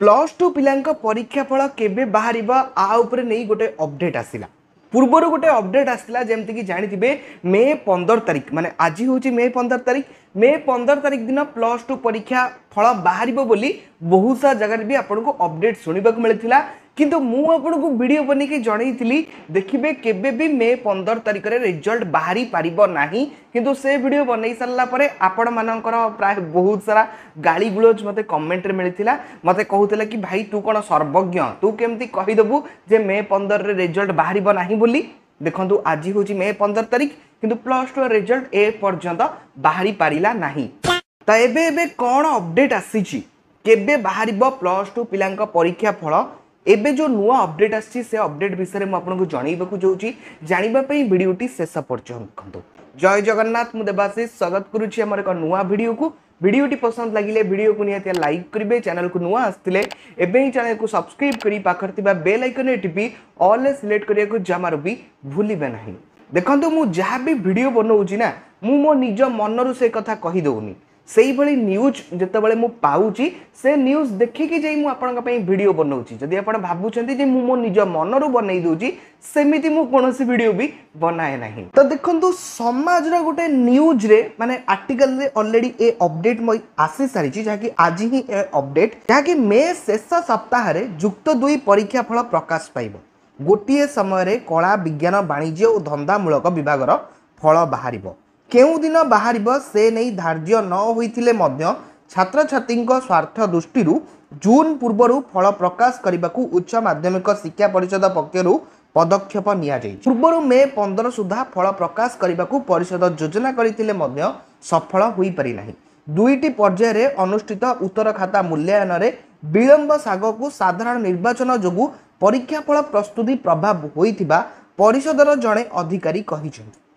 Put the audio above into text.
Plus two पिलांक परीक्षा फल केबे बाहरिबा आ उपरे नहीं गोटे अपडेट आसिला। पूर्वर गोटे अपडेट आसला जमती कि जानी मे 15 तारिख माने आज हूँ मे 15 तारिख दिन प्लस टू परीक्षा फल बाहर बोली बहुत सा जगह भी आपको अपडेट शुणा मिलता किंतु मु आपको वीडियो बन के जनई देखिए केबे भी मे 15 तारिख रे रिजल्ट बाहरी पारिबो नाही किंतु से वीडियो बनई सारा पर आपण मानकर प्राय बहुत सारा गाली गुलोज मते कमेंट रे मिलता मते कहूला कि भाई तू कौन सर्वज्ञ तू केमती कहीदेबू जे मे 15 रे रिजल्ट बाहरिबो नाही बोली। देखंतु आज हूँ मे 15 तारिख किंतु प्लस टू रिजल्ट ए पर्यंत बाहरी पारिला नाही। तो एबे कौन अपडेट आसीची केबे बाहरिबो प्लस टू पिलांक परीक्षा फल एबे जो नुआ अपडेट आसी से अपडेट विषय में आपको जनइबाकू जाऊँगी जानापी वीडियोटी शेष पर्यंत देखो। जय जगन्नाथ मु देवाशीष स्वागत करुच्ची आमर एक नुआ वीडियो को। वीडियोटी पसंद लगिले वीडियो को निहाती लाइक करेंगे चैनल को नुआ आसते एवं चैनल को सब्सक्राइब करी पाखर बेल आइकन टिपी ऑल सिलेक्ट करने को जमार भी भूलिबे नहीं। देखो मु जहाँ भी वीडियो बनाऊँगी ना मु मो निज मनरू से कथा कहीदौनी से भली न्यूज जितेबाला मु पाऊँगी से न्यूज देखिकी जाई मु आपन पई वीडियो बनाऊँगी। जदि आप भावुंट जे मो निज मनरू बनई दूची सेमिति मु कोनोसी वीडियो भी बनाए नहीं। तो देखंतु समाज रो गोटे न्यूज रे माने आर्टिकल रे ऑलरेडी ए अपडेट मई आसी सारी जहाँकि आज ही ए अपडेट जहाँकि मे शेष सप्ताह रे युक्त 2 परीक्षा फल प्रकाश पाइब। गोटे समय कला विज्ञान वाणिज्य और धंदामूलक विभाग फल बाहरिबो। केउ दिन बाहरिब से नहीं धार्य न होइथिले मध्य छात्र छात्री स्वार्थ दृष्टि जून पूर्व फल प्रकाश करने को उच्च माध्यमिक शिक्षा परिषद पक्षर पदक्षेप निया जायछि। पूर्व मे 15 सुधा फल प्रकाश करने को परिषद योजना करथिले मध्य सफल होई पारि नाही। दुईटी पर्यायर रे अनुष्ठित उत्तर खाता मूल्यांकन रे विलंब सागकू साधारण निर्वाचन जोगु परीक्षा फल प्रस्तुति प्रभाव होइथिबा परिषदर जड़े अधिकारी कहिछन्ति।